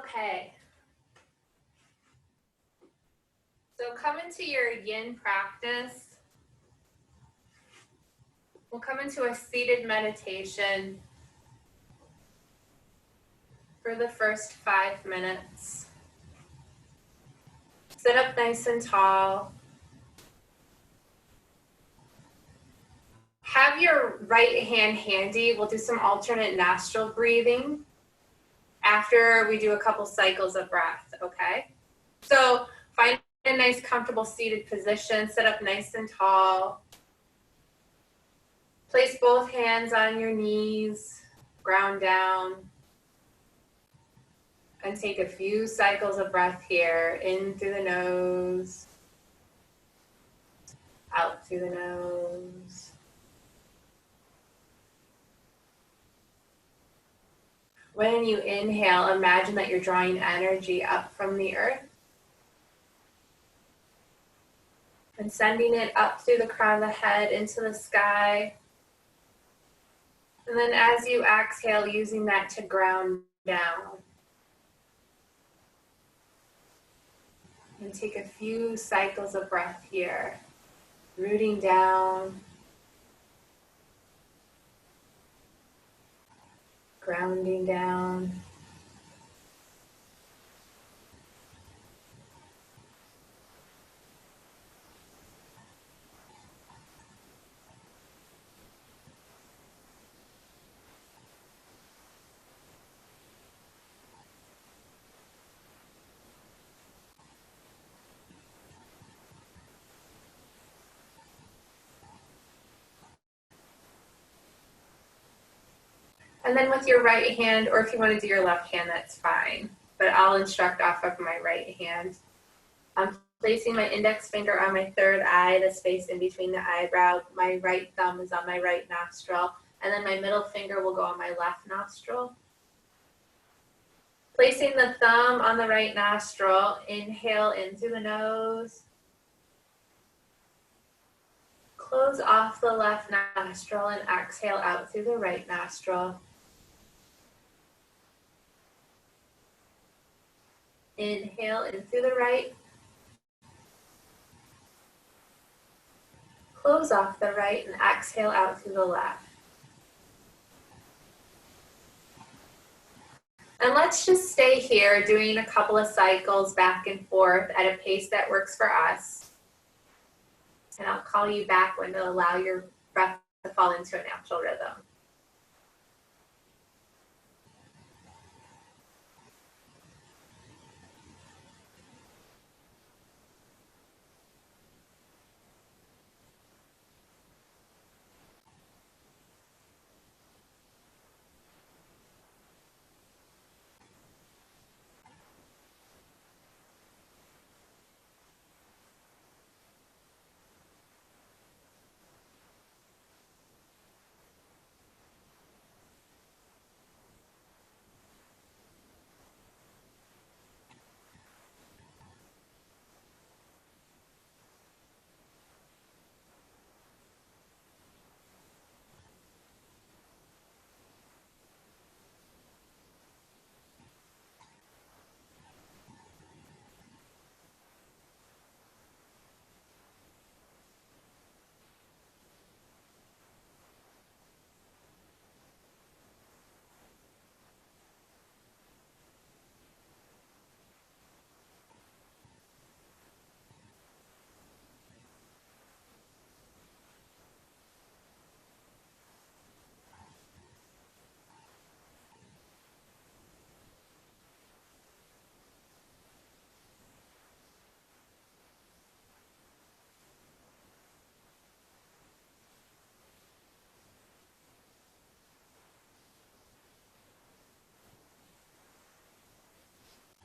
Okay. So come into your yin practice. We'll come into a seated meditation for the first 5 minutes. Sit up nice and tall. Have your right hand handy. We'll do some alternate nostril breathing after we do a couple cycles of breath, okay? So find a nice comfortable seated position. Sit up nice and tall. Place both hands on your knees, ground down. And take a few cycles of breath here, in through the nose, out through the nose. When you inhale, imagine that you're drawing energy up from the earth and sending it up through the crown of the head into the sky. And then as you exhale, using that to ground down. And take a few cycles of breath here, rooting down, grounding down. And then with your right hand, or if you want to do your left hand, that's fine. But I'll instruct off of my right hand. I'm placing my index finger on my third eye, the space in between the eyebrow. My right thumb is on my right nostril. And then my middle finger will go on my left nostril. Placing the thumb on the right nostril, inhale in through the nose. Close off the left nostril and exhale out through the right nostril. Inhale in through the right. Close off the right and exhale out through the left. And let's just stay here doing a couple of cycles back and forth at a pace that works for us. And I'll call you back when to allow your breath to fall into a natural rhythm.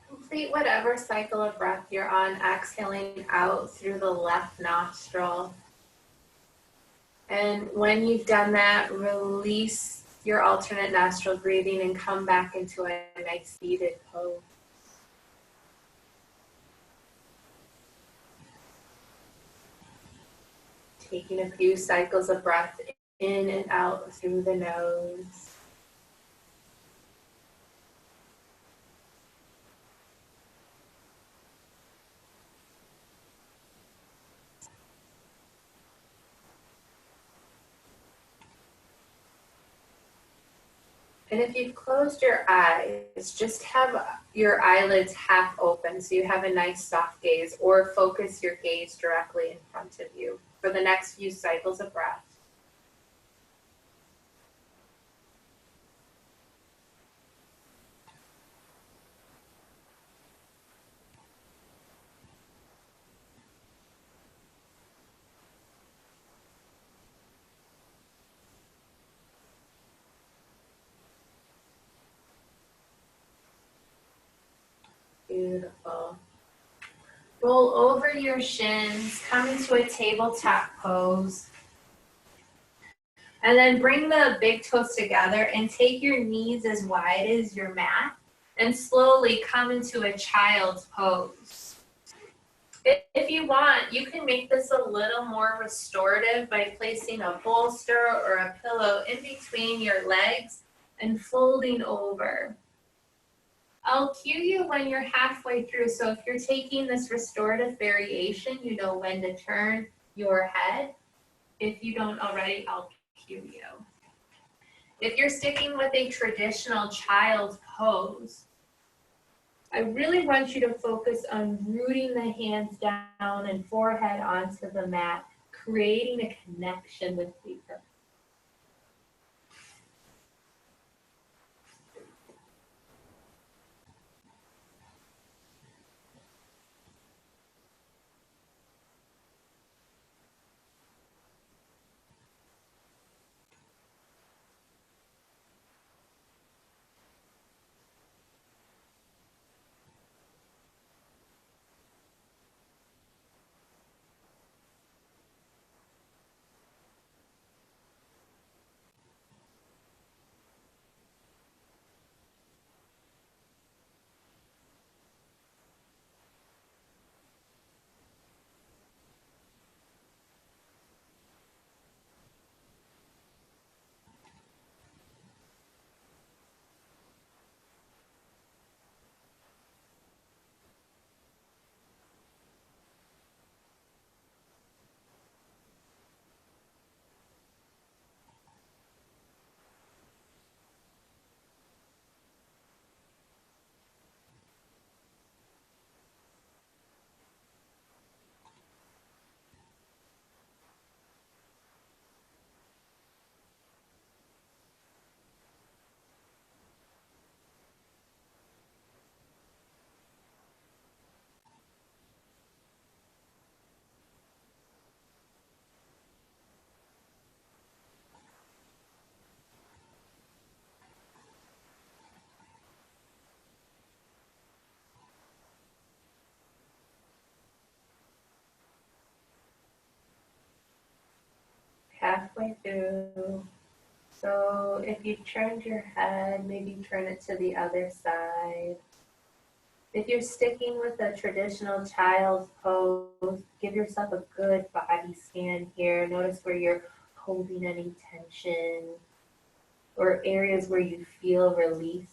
Complete whatever cycle of breath you're on, exhaling out through the left nostril. And when you've done that, release your alternate nostril breathing and come back into a nice seated pose. Taking a few cycles of breath in and out through the nose. And if you've closed your eyes, just have your eyelids half open so you have a nice soft gaze, or focus your gaze directly in front of you for the next few cycles of breath. Beautiful. Roll over your shins, come into a tabletop pose. And then bring the big toes together and take your knees as wide as your mat and slowly come into a child's pose. If you want, you can make this a little more restorative by placing a bolster or a pillow in between your legs and folding over. I'll cue you when you're halfway through. So if you're taking this restorative variation, you know when to turn your head. If you don't already, I'll cue you. If you're sticking with a traditional child's pose, I really want you to focus on rooting the hands down and forehead onto the mat, creating a connection with the earth. Halfway through. So if you turned your head, maybe turn it to the other side. If you're sticking with a traditional child's pose, give yourself a good body scan here. Notice where you're holding any tension or areas where you feel release.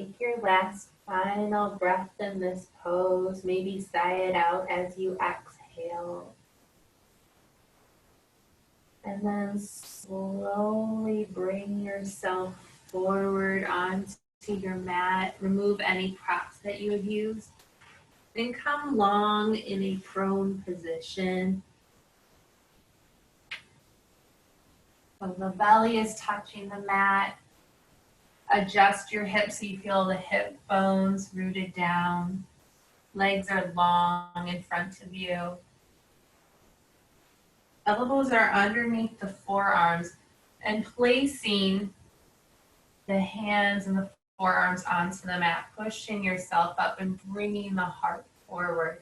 Take your last final breath in this pose. Maybe sigh it out as you exhale. And then slowly bring yourself forward onto your mat. Remove any props that you have used. And come long in a prone position. So the belly is touching the mat. Adjust your hips so you feel the hip bones rooted down. Legs are long in front of you. Elbows are underneath the forearms, and placing the hands and the forearms onto the mat, pushing yourself up and bringing the heart forward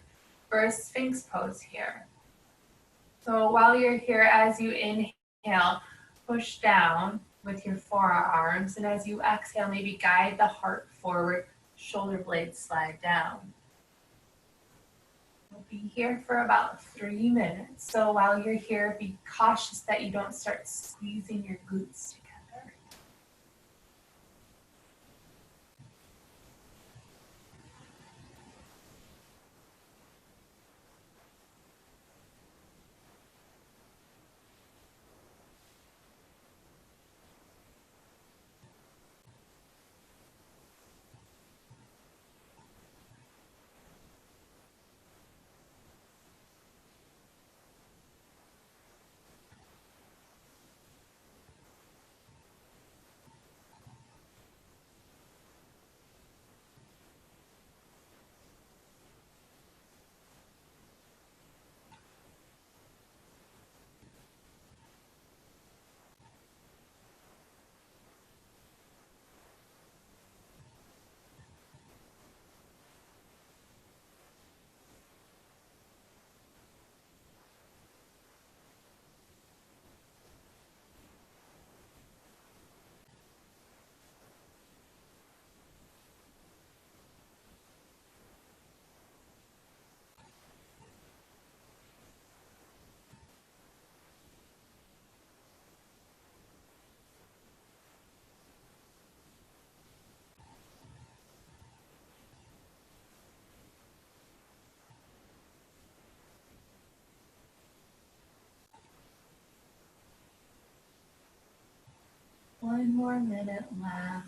for a Sphinx pose here. So while you're here, as you inhale, push down with your forearms, and as you exhale, maybe guide the heart forward, shoulder blades slide down. We'll be here for about 3 minutes. So while you're here, be cautious that you don't start squeezing your glutes together. One more minute left.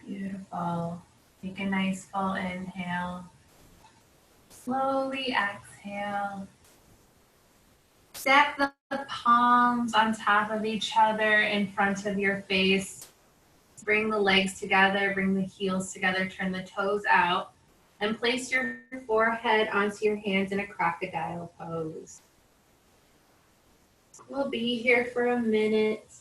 Beautiful. Take a nice full inhale. Slowly exhale. Stack the palms on top of each other in front of your face. Bring the legs together, bring the heels together, turn the toes out, and place your forehead onto your hands in a crocodile pose. We'll be here for a minute.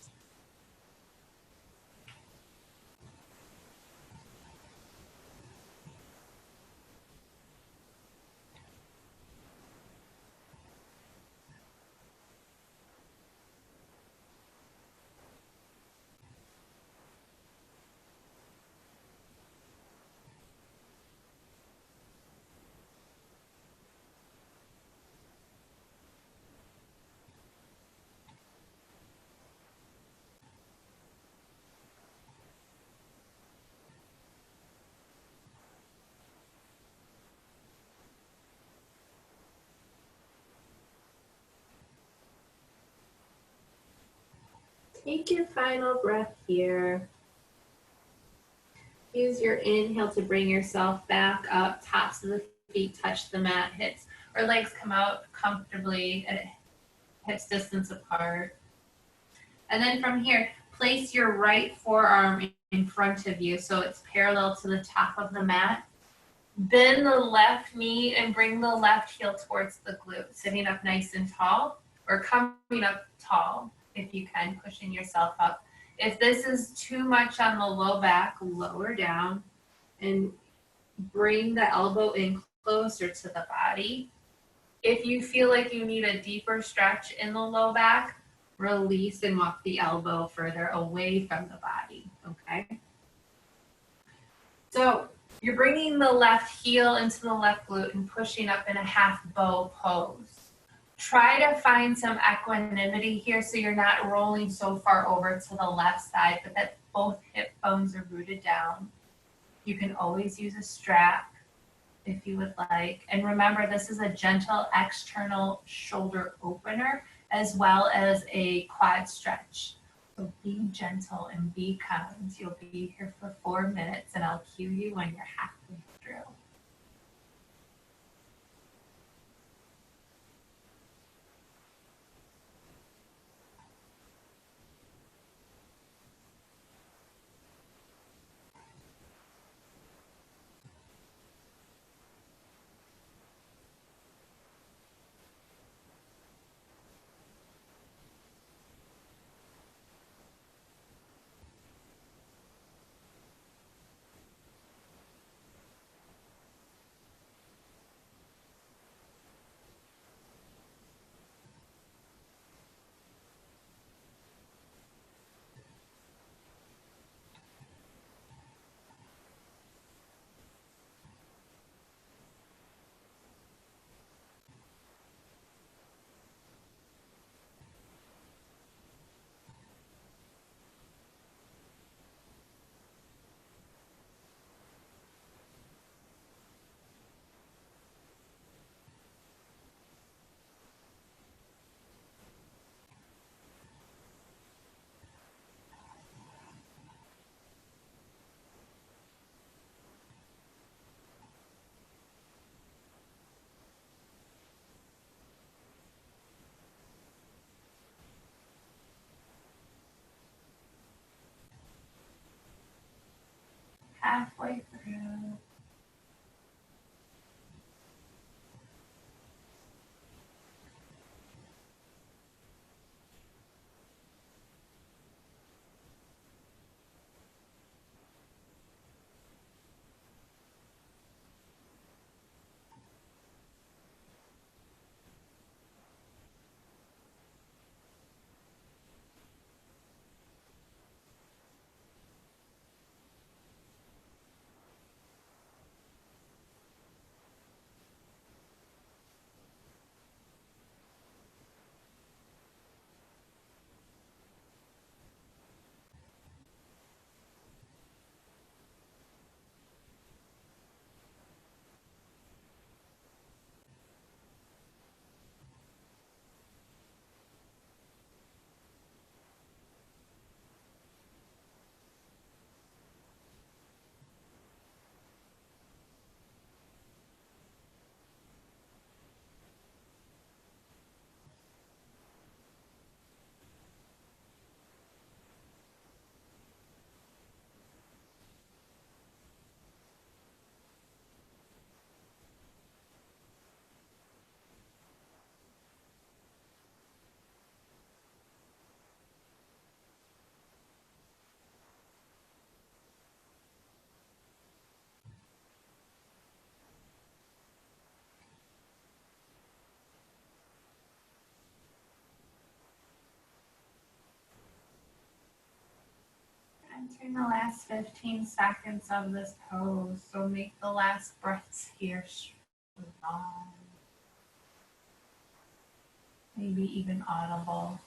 Take your final breath here. Use your inhale to bring yourself back up. Tops of the feet touch the mat, hips or legs come out comfortably. hips distance apart. And then from here, place your right forearm in front of you so it's parallel to the top of the mat. Bend the left knee and bring the left heel towards the glute, sitting up nice and tall, or coming up tall if you can, pushing yourself up. If this is too much on the low back, lower down and bring the elbow in closer to the body. If you feel like you need a deeper stretch in the low back, release and walk the elbow further away from the body, okay? So you're bringing the left heel into the left glute and pushing up in a half bow pose. Try to find some equanimity here so you're not rolling so far over to the left side, but that both hip bones are rooted down. You can always use a strap if you would like. And remember, this is a gentle external shoulder opener as well as a quad stretch. So be gentle and be kind. You'll be here for 4 minutes and I'll cue you when you're halfway through. Halfway through. Entering the last 15 seconds of this pose, so make the last breaths here strong, maybe even audible.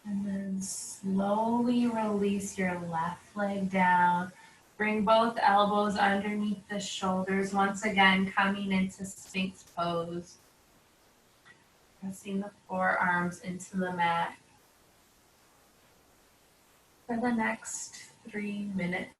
And then slowly release your left leg down. Bring both elbows underneath the shoulders, once again coming into Sphinx pose. Pressing the forearms into the mat for the next 3 minutes.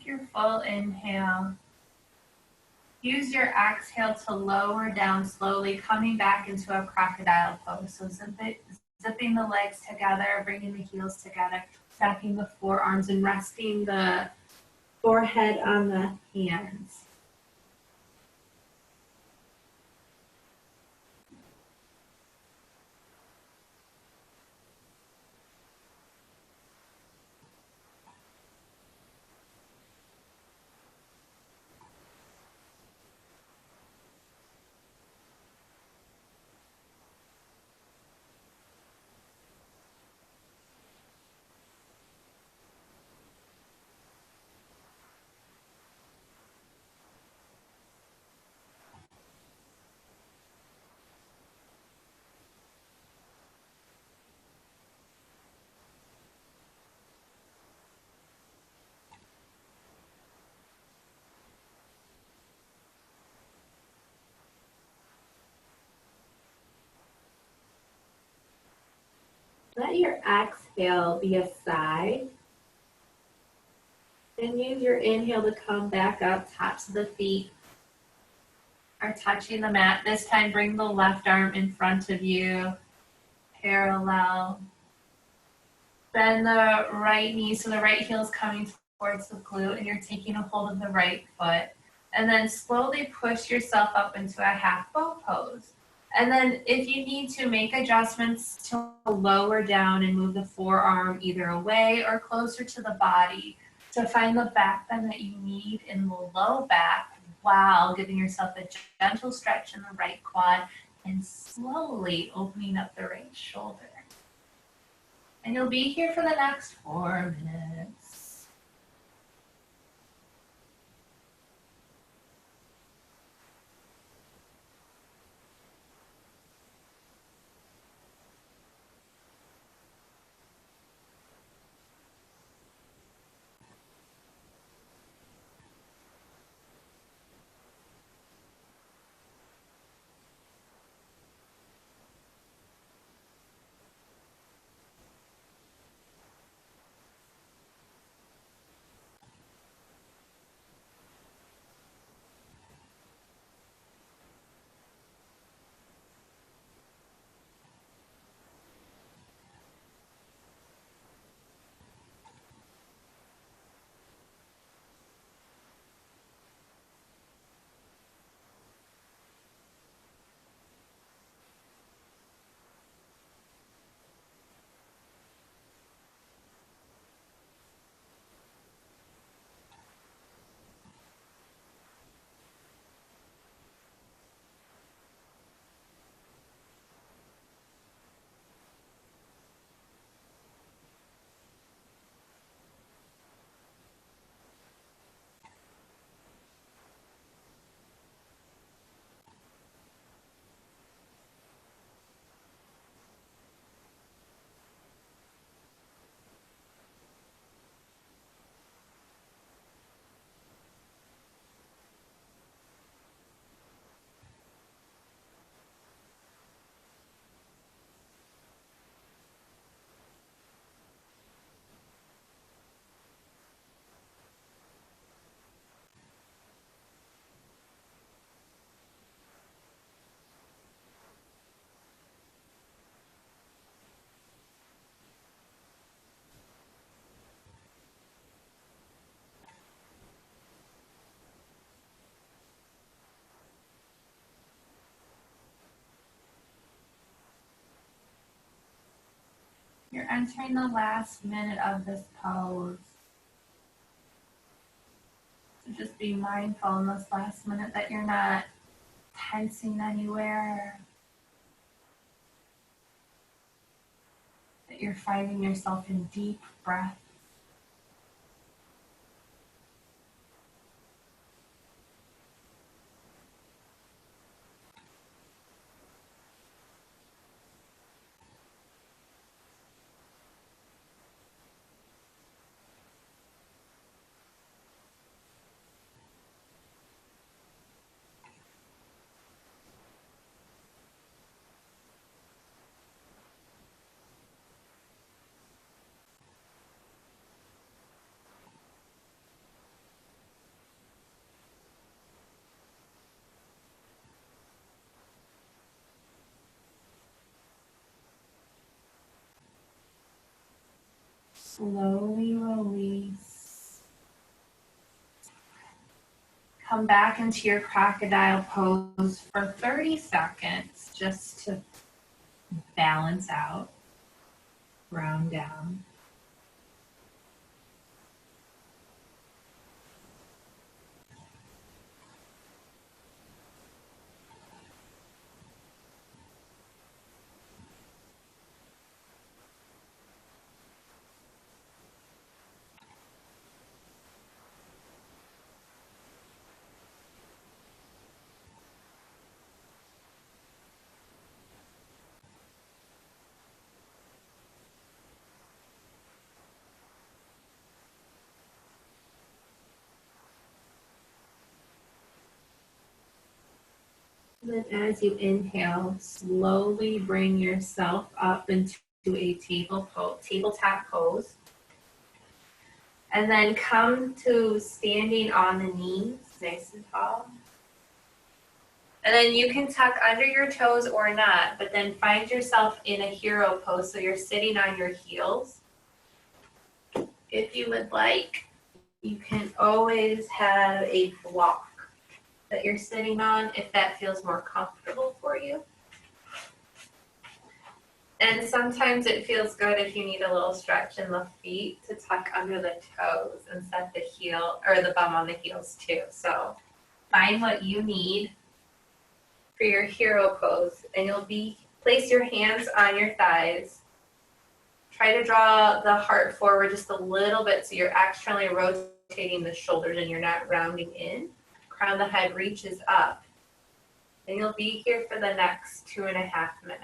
take your full inhale. Use your exhale to lower down slowly, coming back into a crocodile pose. So zipping the legs together, bringing the heels together, stacking the forearms and resting the forehead on the hands. Let your exhale be a sigh. And use your inhale to come back up, tops of the feet are touching the mat. This time, bring the left arm in front of you, parallel. Bend the right knee, so the right heel is coming towards the glute, and you're taking a hold of the right foot. And then slowly push yourself up into a half bow pose. And then if you need to, make adjustments to lower down and move the forearm either away or closer to the body to find the back bend that you need in the low back while giving yourself a gentle stretch in the right quad and slowly opening up the right shoulder. And you'll be here for the next 4 minutes. You're entering the last minute of this pose. So just be mindful in this last minute that you're not tensing anywhere, that you're finding yourself in deep breath. Slowly release. Come back into your crocodile pose for 30 seconds just to balance out, round down. Then as you inhale, slowly bring yourself up into a tabletop pose. And then come to standing on the knees, nice and tall. And then you can tuck under your toes or not, but then find yourself in a hero pose. So you're sitting on your heels. If you would like, you can always have a block that you're sitting on if that feels more comfortable for you. And sometimes it feels good if you need a little stretch in the feet to tuck under the toes and set the heel or the bum on the heels too. So find what you need for your hero pose, and place your hands on your thighs. Try to draw the heart forward just a little bit so you're externally rotating the shoulders and you're not rounding in. Crown of the head reaches up. And you'll be here for the next 2.5 minutes.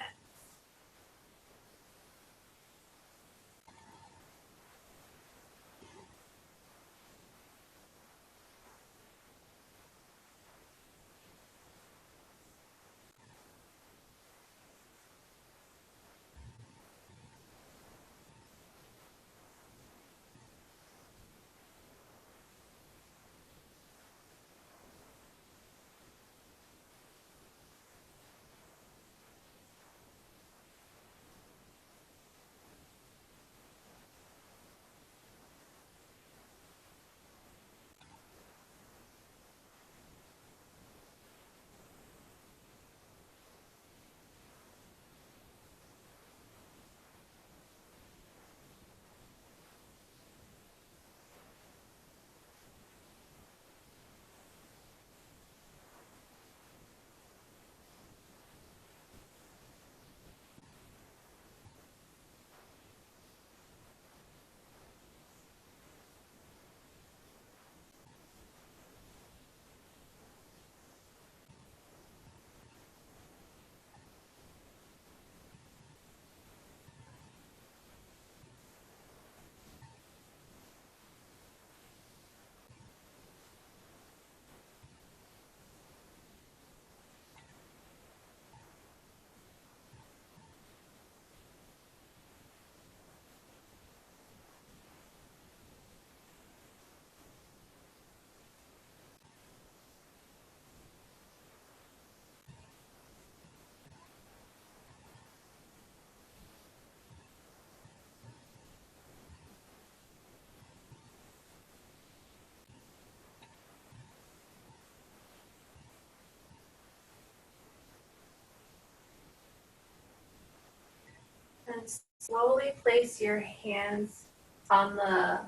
And slowly place your hands on the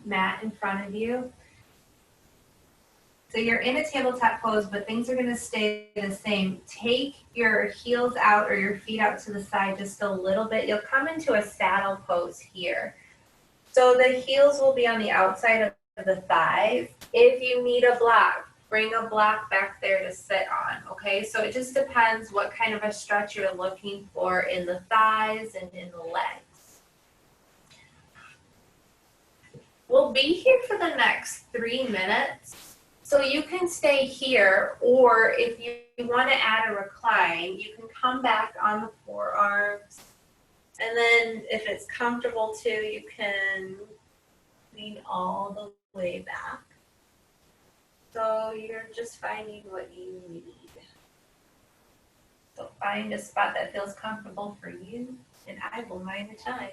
mat in front of you. So you're in a tabletop pose, but things are going to stay the same. Take your heels out or your feet out to the side just a little bit. You'll come into a saddle pose here. So the heels will be on the outside of the thighs. If you need a block, bring a block back there to sit on, okay? So it just depends what kind of a stretch you're looking for in the thighs and in the legs. We'll be here for the next 3 minutes. So you can stay here, or if you want to add a recline, you can come back on the forearms. And then if it's comfortable too, you can lean all the way back. So you're just finding what you need. So find a spot that feels comfortable for you, and I will mind the time.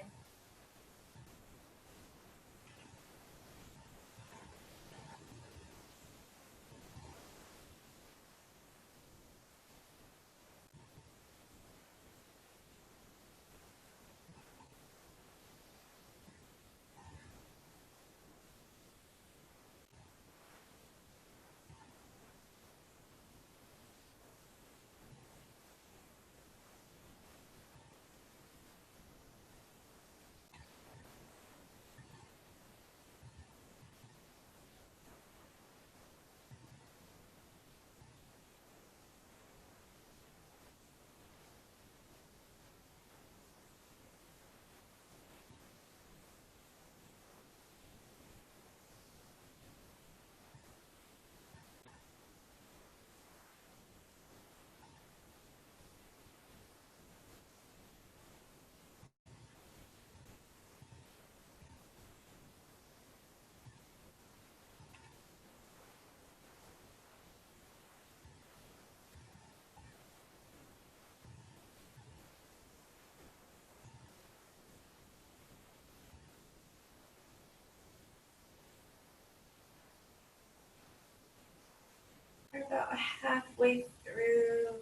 halfway through.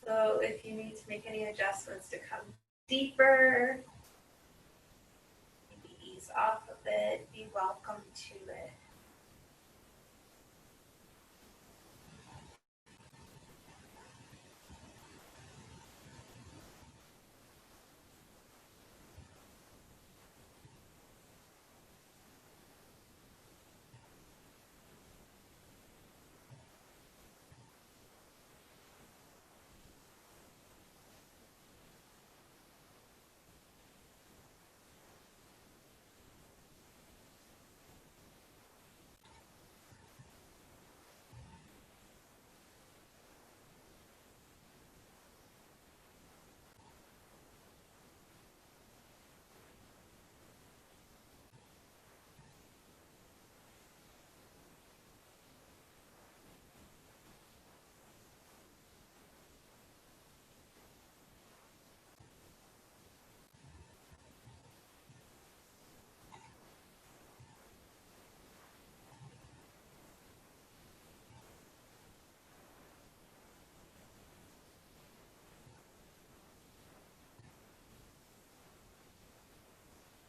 So if you need to make any adjustments to come deeper, maybe ease off of it, be welcome to it.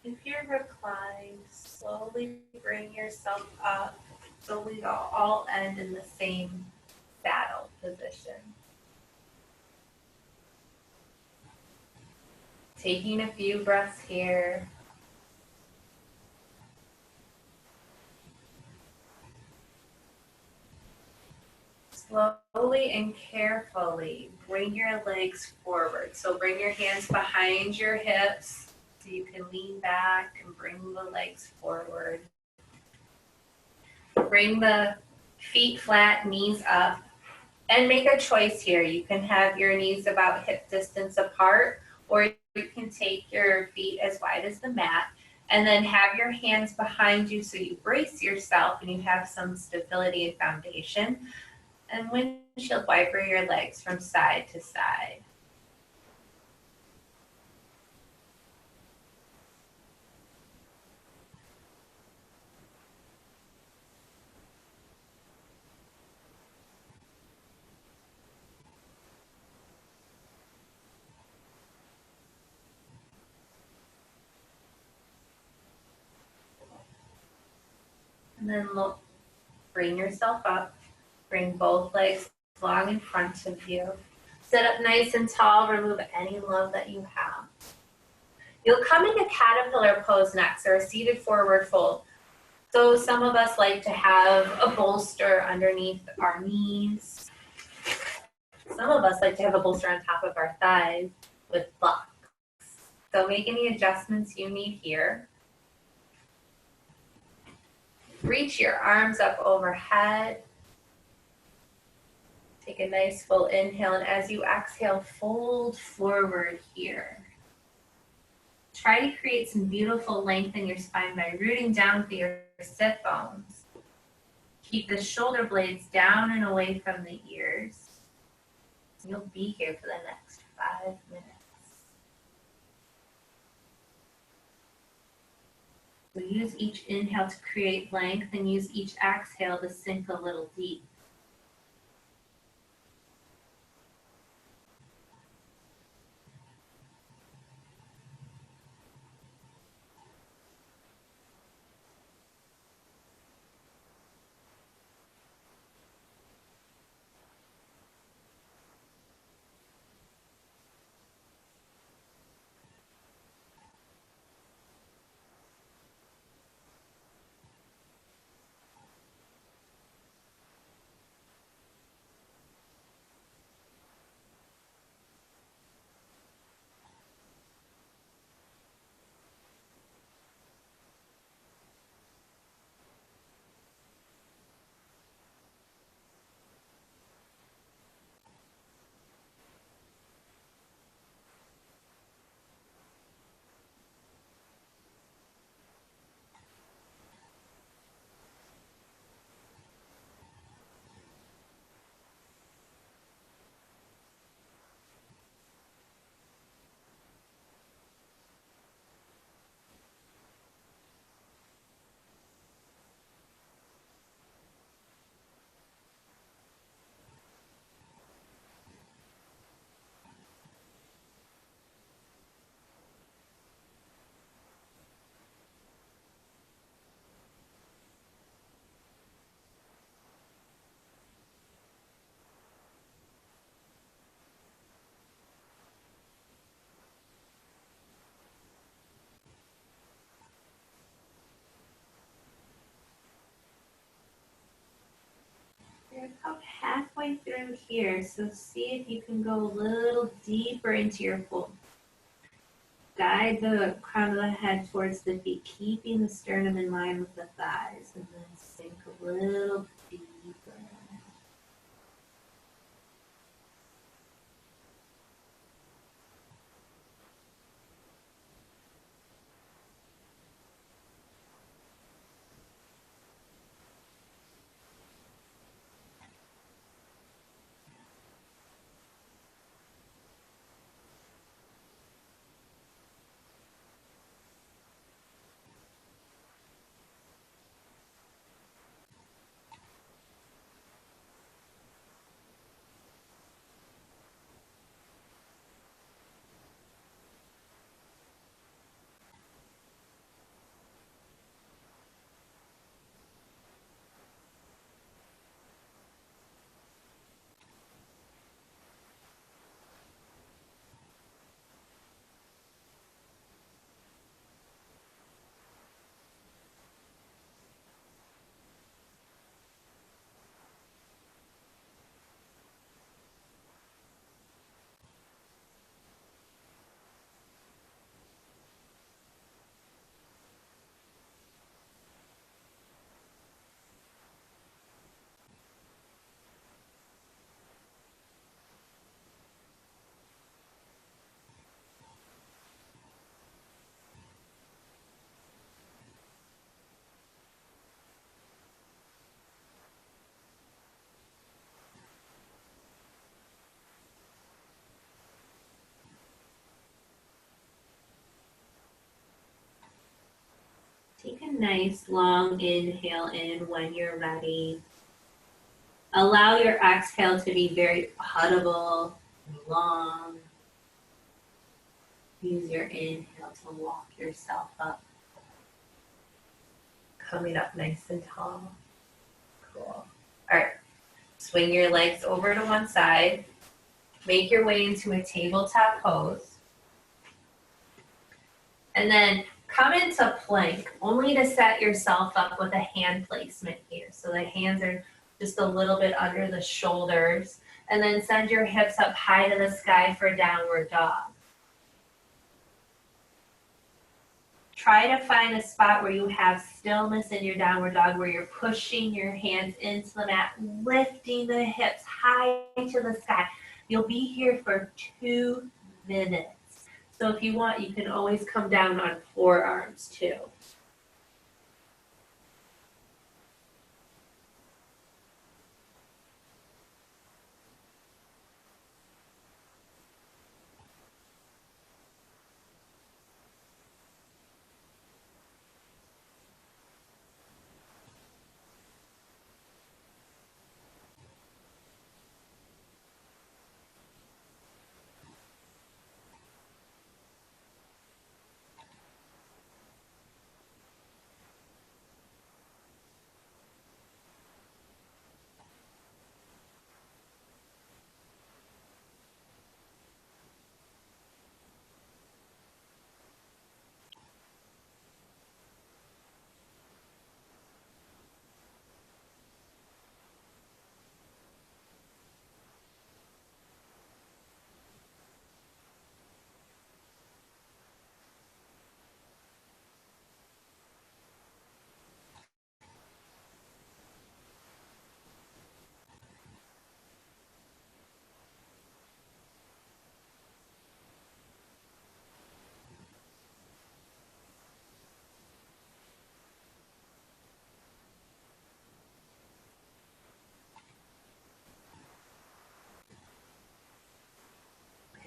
If you're reclined, slowly bring yourself up so we all end in the same saddle position. Taking a few breaths here. Slowly and carefully bring your legs forward. So bring your hands behind your hips so you can lean back and bring the legs forward. Bring the feet flat, knees up, and make a choice here. You can have your knees about hip distance apart, or you can take your feet as wide as the mat and then have your hands behind you so you brace yourself and you have some stability and foundation. And windshield wiper your legs from side to side. And then look, bring yourself up. Bring both legs long in front of you. Sit up nice and tall. Remove any love that you have. You'll come into caterpillar pose next, or a seated forward fold. So some of us like to have a bolster underneath our knees. Some of us like to have a bolster on top of our thighs with blocks. So make any adjustments you need here. Reach your arms up overhead. Take a nice full inhale, and as you exhale, fold forward here. Try to create some beautiful length in your spine by rooting down through your sit bones. Keep the shoulder blades down and away from the ears. You'll be here for the next 5 minutes. So use each inhale to create length and use each exhale to sink a little deep. way through here. So see if you can go a little deeper into your pool. Guide the crown of the head towards the feet, keeping the sternum in line with the thighs, and then sink a little deeper. Take a nice long inhale in when you're ready. Allow your exhale to be very audible and long. Use your inhale to walk yourself up. Coming up nice and tall. Cool. All right. Swing your legs over to one side. Make your way into a tabletop pose. And then come into plank, only to set yourself up with a hand placement here. So the hands are just a little bit under the shoulders. And then send your hips up high to the sky for downward dog. Try to find a spot where you have stillness in your downward dog, where you're pushing your hands into the mat, lifting the hips high to the sky. You'll be here for 2 minutes. So if you want, you can always come down on forearms too.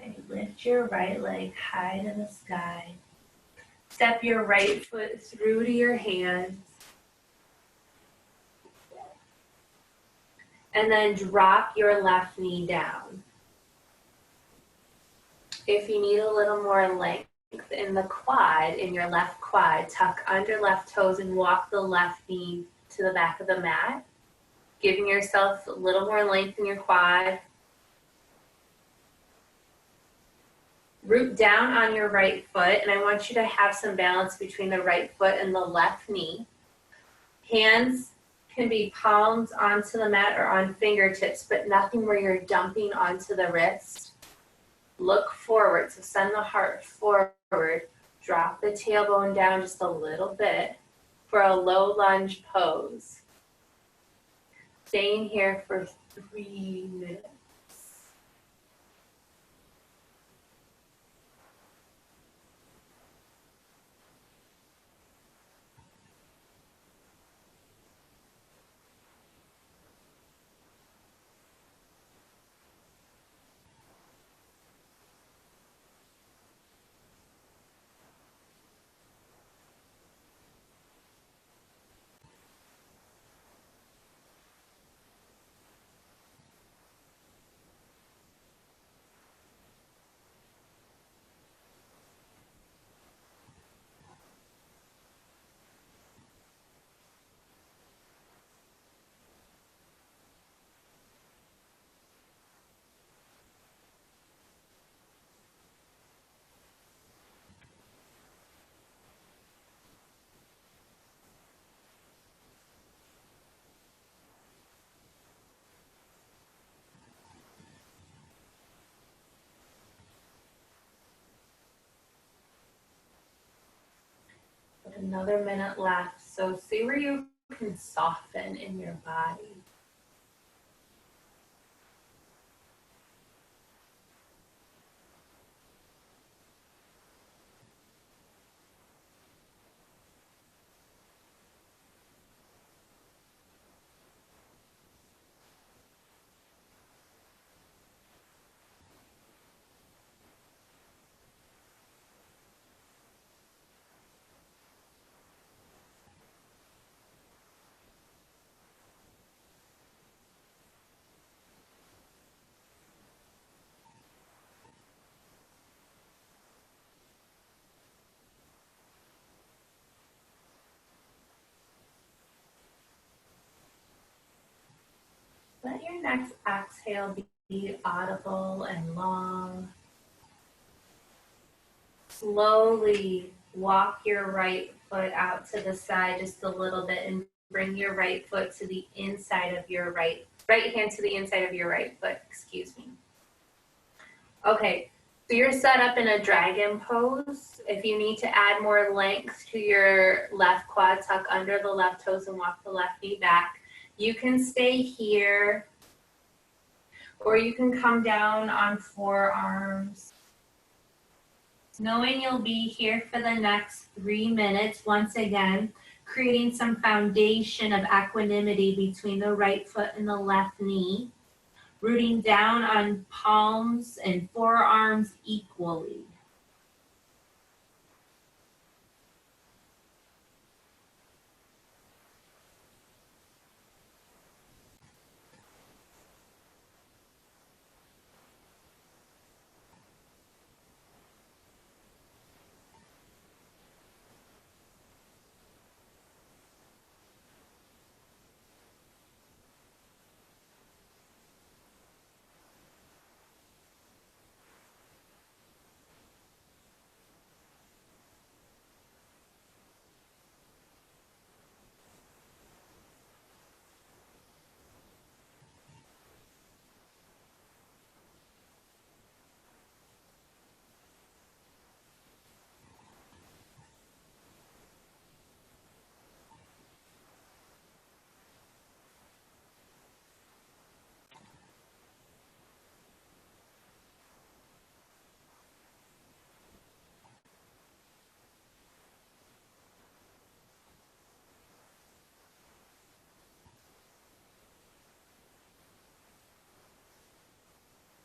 Okay, lift your right leg high to the sky. Step your right foot through to your hands. And then drop your left knee down. If you need a little more length in the quad, in your left quad, tuck under left toes and walk the left knee to the back of the mat, giving yourself a little more length in your quad. Root down on your right foot, and I want you to have some balance between the right foot and the left knee. Hands can be palms onto the mat or on fingertips, but nothing where you're dumping onto the wrist. Look forward, so send the heart forward. Drop the tailbone down just a little bit for a low lunge pose. Staying here for 3 minutes. Another minute left. So see where you can soften in your body. Let your next exhale be audible and long. Slowly walk your right foot out to the side just a little bit and bring your right foot to the inside of your right hand to the inside of your right foot, excuse me. Okay, so you're set up in a dragon pose. If you need to add more length to your left quad, tuck under the left toes and walk the left knee back. You can stay here, or you can come down on forearms. Knowing you'll be here for the next 3 minutes, once again, creating some foundation of equanimity between the right foot and the left knee, rooting down on palms and forearms equally.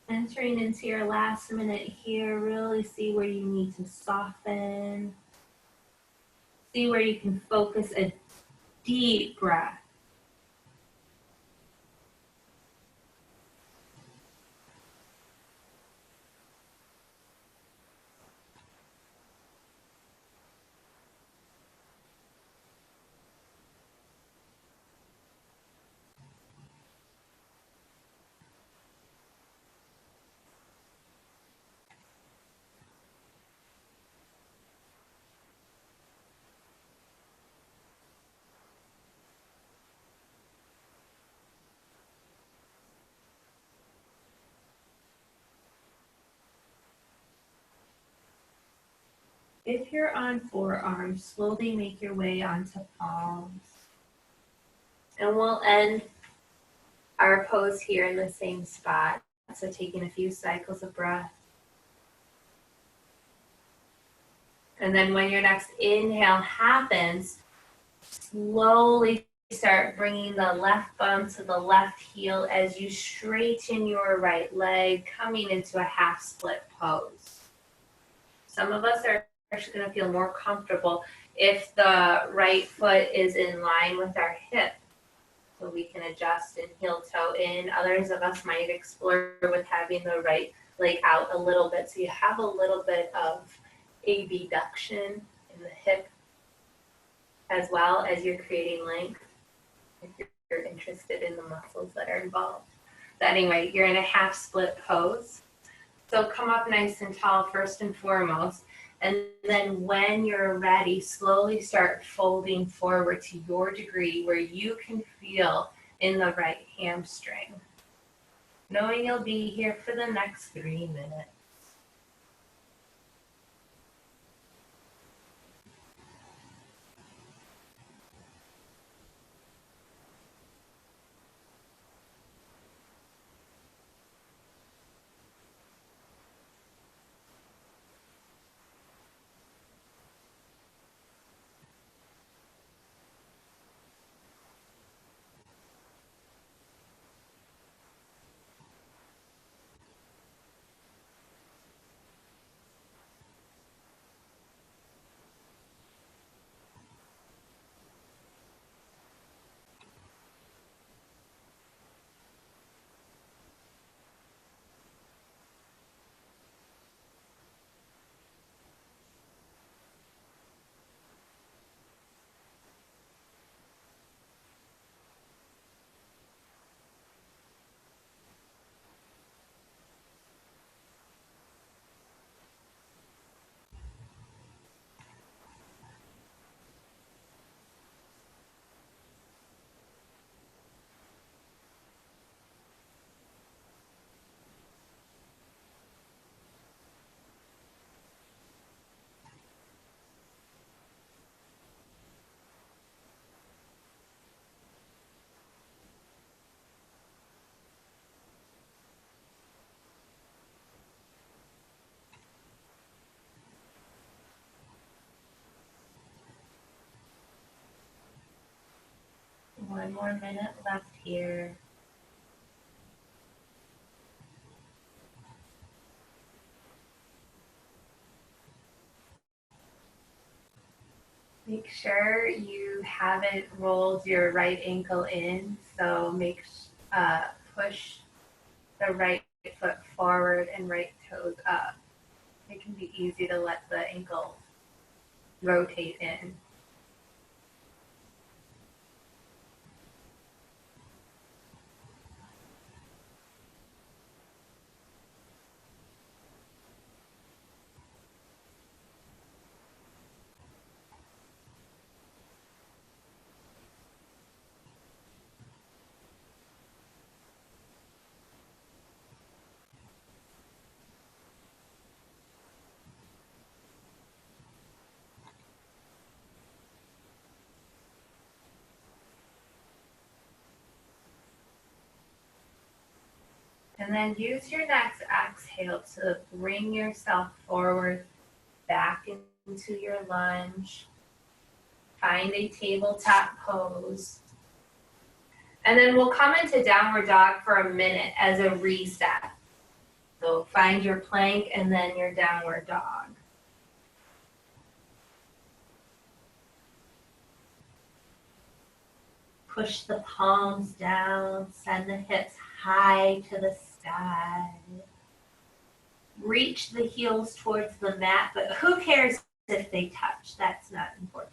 Entering into your last minute here, really see where you need to soften. See where you can focus a deep breath. If you're on forearms, slowly make your way onto palms. And we'll end our pose here in the same spot. So taking a few cycles of breath. And then when your next inhale happens, slowly start bringing the left bum to the left heel as you straighten your right leg, coming into a half split pose. Some of us are actually going to feel more comfortable if the right foot is in line with our hip. So we can adjust and heel toe in. Others of us might explore with having the right leg out a little bit. So you have a little bit of abduction in the hip as well as you're creating length if you're interested in the muscles that are involved. But anyway, you're in a half split pose. So come up nice and tall first and foremost. And then when you're ready, slowly start folding forward to your degree where you can feel in the right hamstring. Knowing you'll be here for the next 3 minutes. One more minute left here. Make sure you haven't rolled your right ankle in, so push the right foot forward and right toes up. It can be easy to let the ankle rotate in. And then use your next exhale to bring yourself forward back into your lunge. Find a tabletop pose. And then we'll come into downward dog for a minute as a reset. So find your plank and then your downward dog. Push the palms down, send the hips high to the sky. Reach the heels towards the mat, but who cares if they touch? That's not important.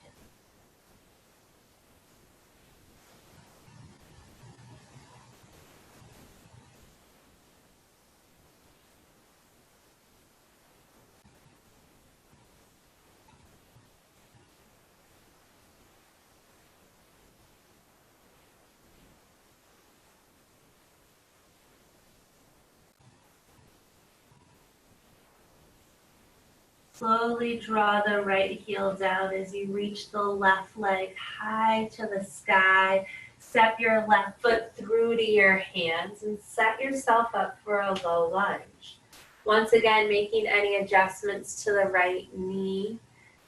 Slowly draw the right heel down as you reach the left leg high to the sky. Step your left foot through to your hands and set yourself up for a low lunge. Once again, making any adjustments to the right knee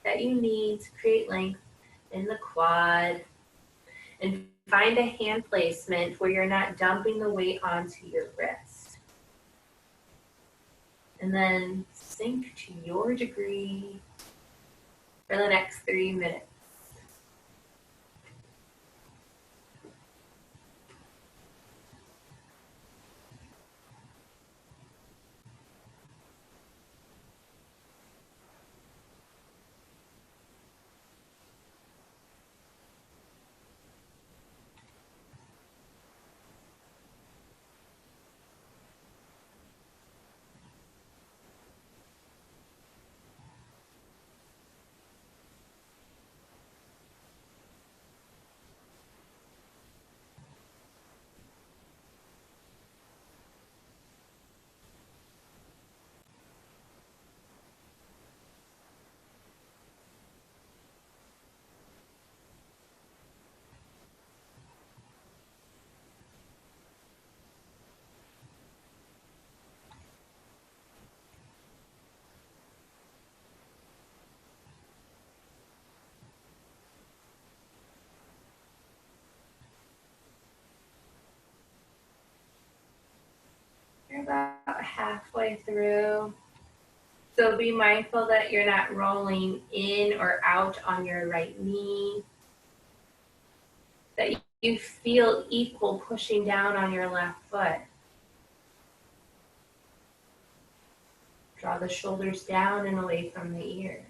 that you need to create length in the quad. And find a hand placement where you're not dumping the weight onto your wrist. And then sink to your degree for the next 3 minutes. You're about halfway through. So be mindful that you're not rolling in or out on your right knee. That you feel equal pushing down on your left foot. Draw the shoulders down and away from the ears.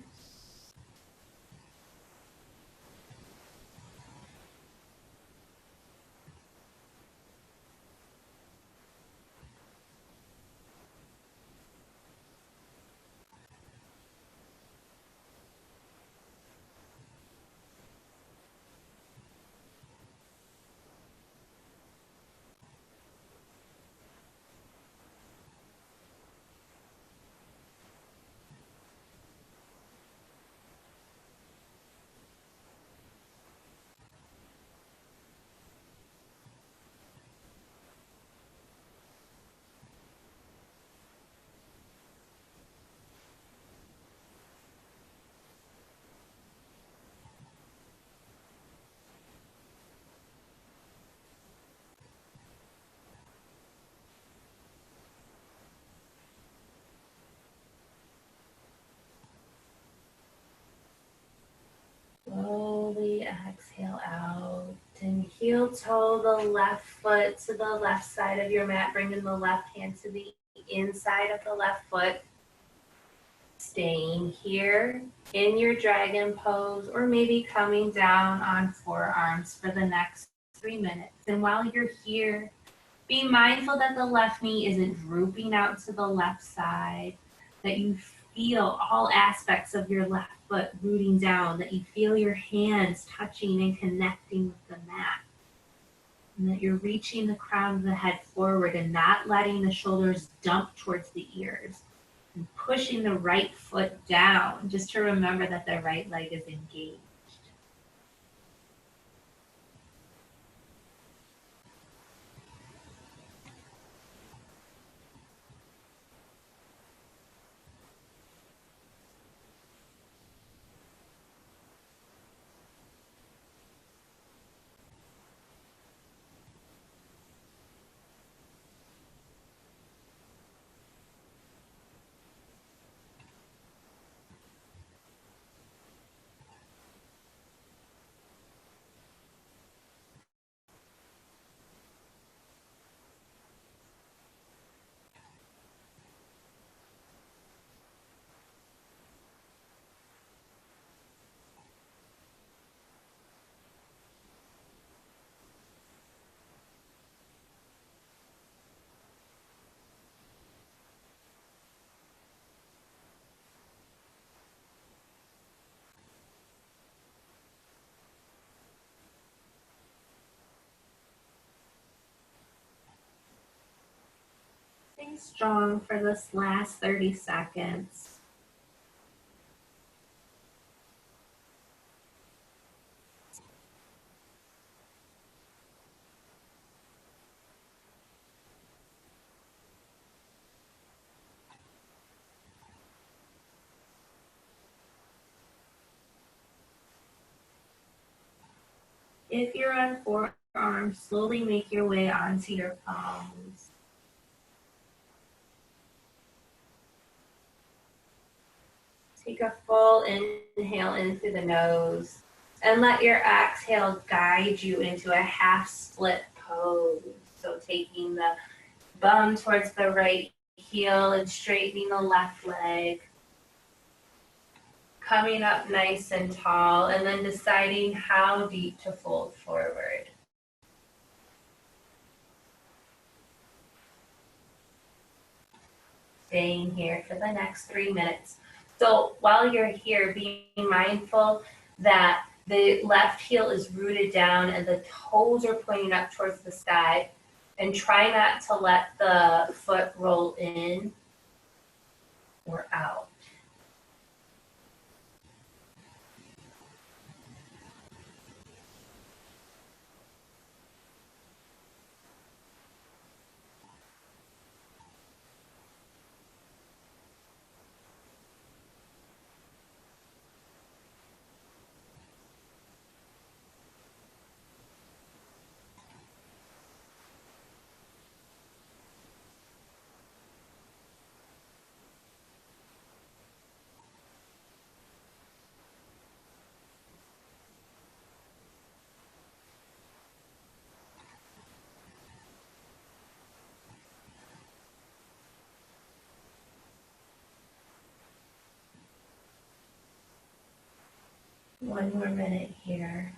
Slowly exhale out and heel toe the left foot to the left side of your mat. Bringing the left hand to the inside of the left foot. Staying here in your dragon pose or maybe coming down on forearms for the next 3 minutes. And while you're here, be mindful that the left knee isn't drooping out to the left side, that you feel all aspects of your left foot rooting down, that you feel your hands touching and connecting with the mat, and that you're reaching the crown of the head forward and not letting the shoulders dump towards the ears, and pushing the right foot down, just to remember that the right leg is engaged. Stay strong for this last 30 seconds. If you're on forearms, slowly make your way onto your palms. Take a full inhale in through the nose and let your exhale guide you into a half split pose. So taking the bum towards the right heel and straightening the left leg. Coming up nice and tall and then deciding how deep to fold forward. Staying here for the next 3 minutes. So while you're here, being mindful that the left heel is rooted down and the toes are pointing up towards the sky, and try not to let the foot roll in or out. One more minute here.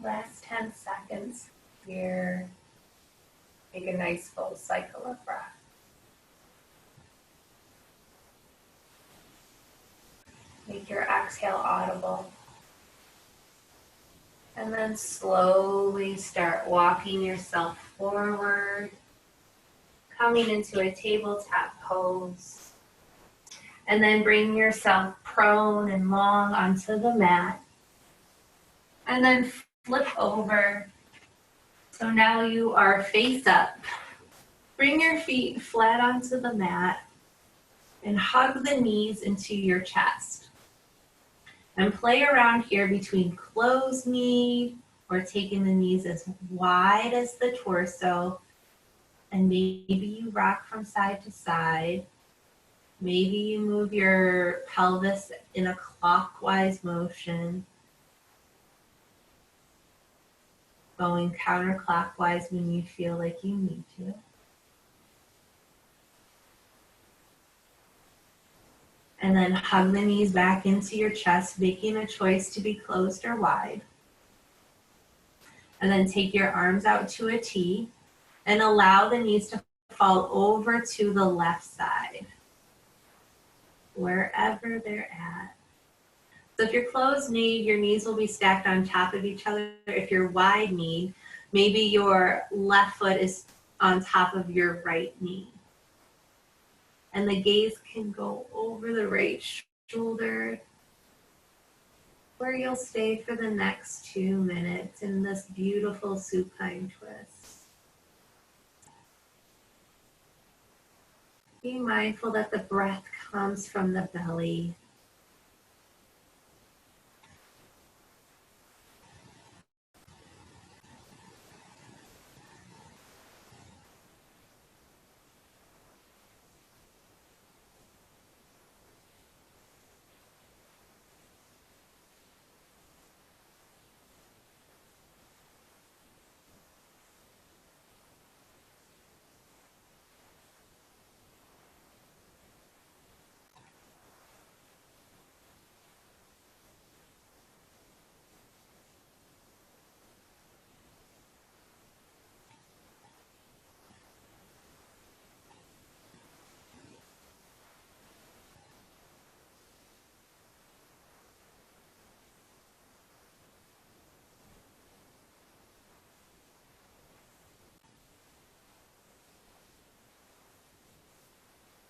Last 10 seconds here. Take a nice full cycle of breath. Make your exhale audible. And then slowly start walking yourself forward, coming into a tabletop pose. And then bring yourself prone and long onto the mat. And then flip over. So now you are face up. Bring your feet flat onto the mat and hug the knees into your chest. And play around here between closed knee or taking the knees as wide as the torso. And maybe you rock from side to side. Maybe you move your pelvis in a clockwise motion. Going counterclockwise when you feel like you need to. And then hug the knees back into your chest, making a choice to be closed or wide. And then take your arms out to a T and allow the knees to fall over to the left side, wherever they're at. So if you're closed kneed, your knees will be stacked on top of each other. If you're wide kneed, maybe your left foot is on top of your right knee. And the gaze can go over the right shoulder, where you'll stay for the next 2 minutes in this beautiful supine twist. Be mindful that the breath comes from the belly.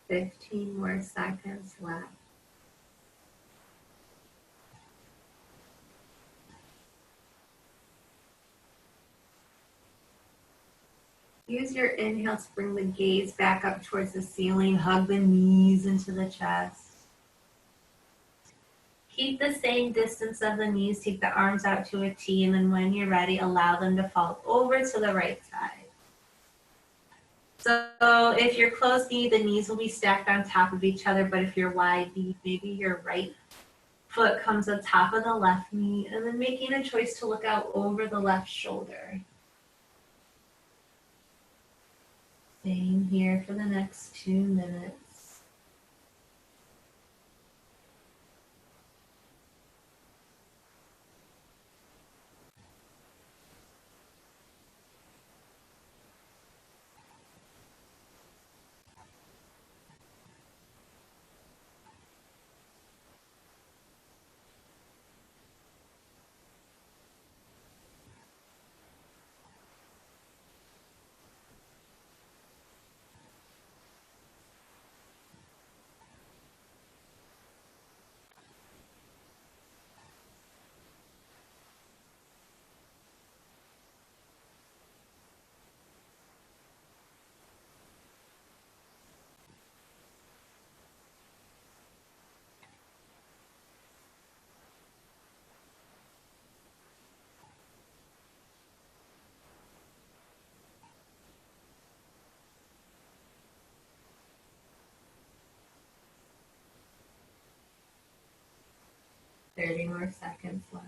15 more seconds left. Use your inhale to bring the gaze back up towards the ceiling. Hug the knees into the chest. Keep the same distance of the knees. Take the arms out to a T, and then when you're ready, allow them to fall over to the right side. So if you're closed knee, the knees will be stacked on top of each other, but if you're wide knee, maybe your right foot comes on top of the left knee, and then making a choice to look out over the left shoulder. Staying here for the next 2 minutes. Thirty more seconds left.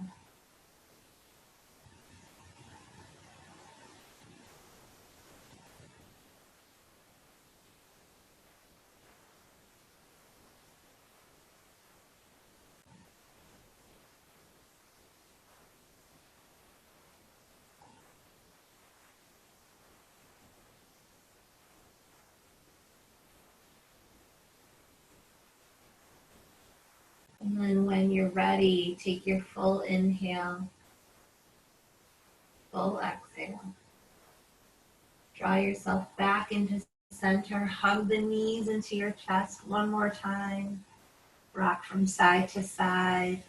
And then when you're ready, take your full inhale, full exhale. Draw yourself back into center. Hug the knees into your chest one more time. Rock from side to side.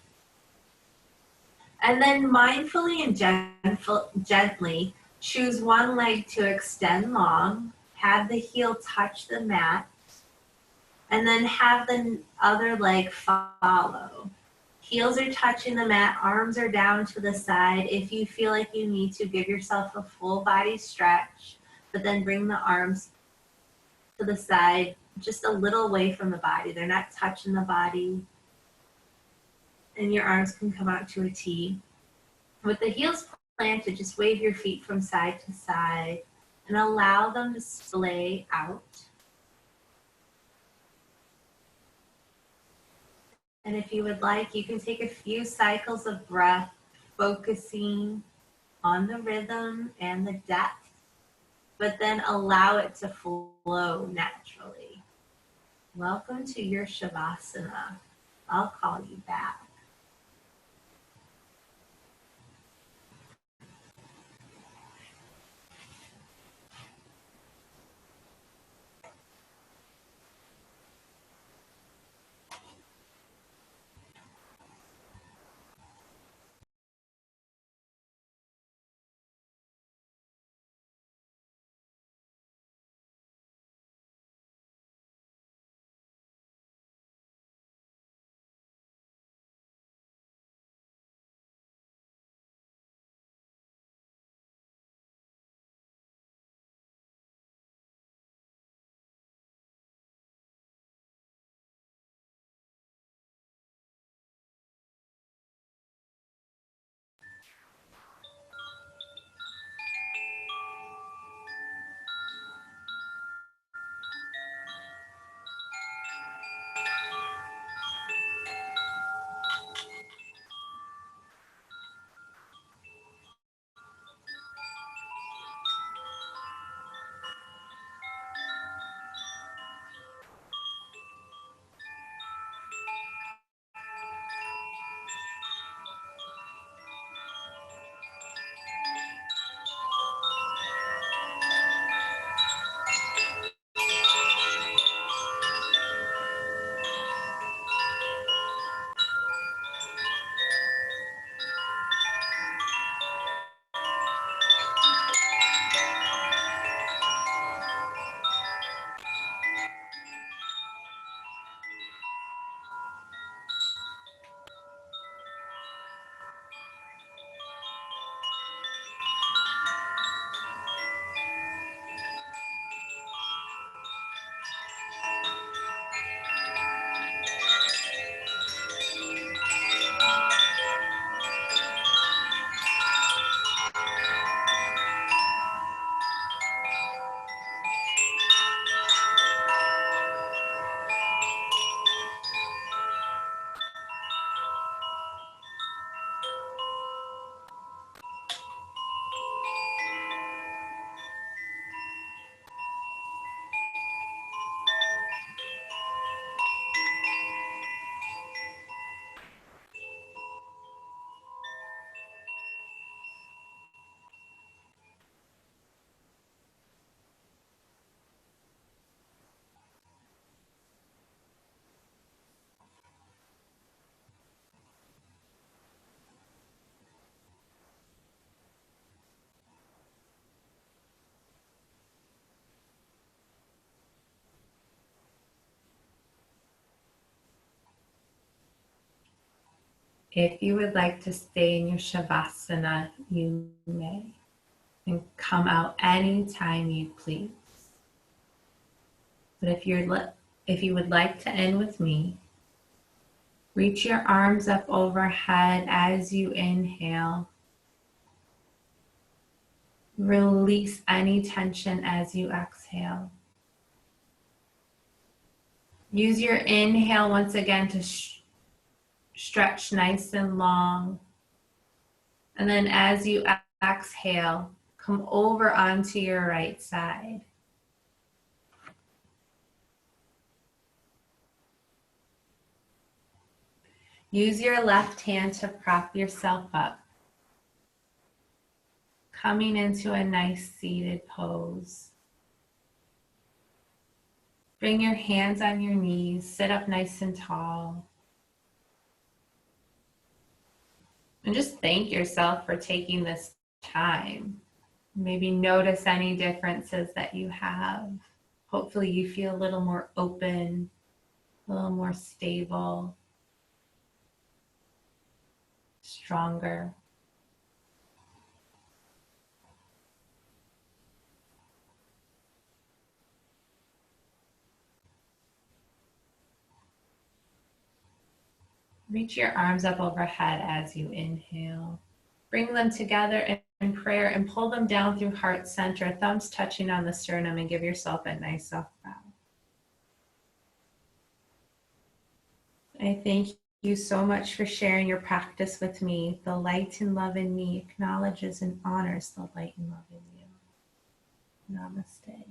And then mindfully and gently choose one leg to extend long. Have the heel touch the mat. And then have the other leg follow. Heels are touching the mat, arms are down to the side. If you feel like you need to, give yourself a full body stretch, but then bring the arms to the side, just a little away from the body. They're not touching the body. And your arms can come out to a T. With the heels planted, just wave your feet from side to side and allow them to splay out. And if you would like, you can take a few cycles of breath, focusing on the rhythm and the depth, but then allow it to flow naturally. Welcome to your Shavasana. I'll call you back. If you would like to stay in your Shavasana, you may, and come out anytime you please. But if you would like to end with me, reach your arms up overhead as you inhale. Release any tension as you exhale. Use your inhale once again to stretch nice and long. And then as you exhale, come over onto your right side. Use your left hand to prop yourself up, coming into a nice seated pose. Bring your hands on your knees, sit up nice and tall. And just thank yourself for taking this time. Maybe notice any differences that you have. Hopefully you feel a little more open, a little more stable, stronger. Reach your arms up overhead as you inhale. Bring them together in prayer and pull them down through heart center, thumbs touching on the sternum, and give yourself a nice soft bow. I thank you so much for sharing your practice with me. The light and love in me acknowledges and honors the light and love in you. Namaste.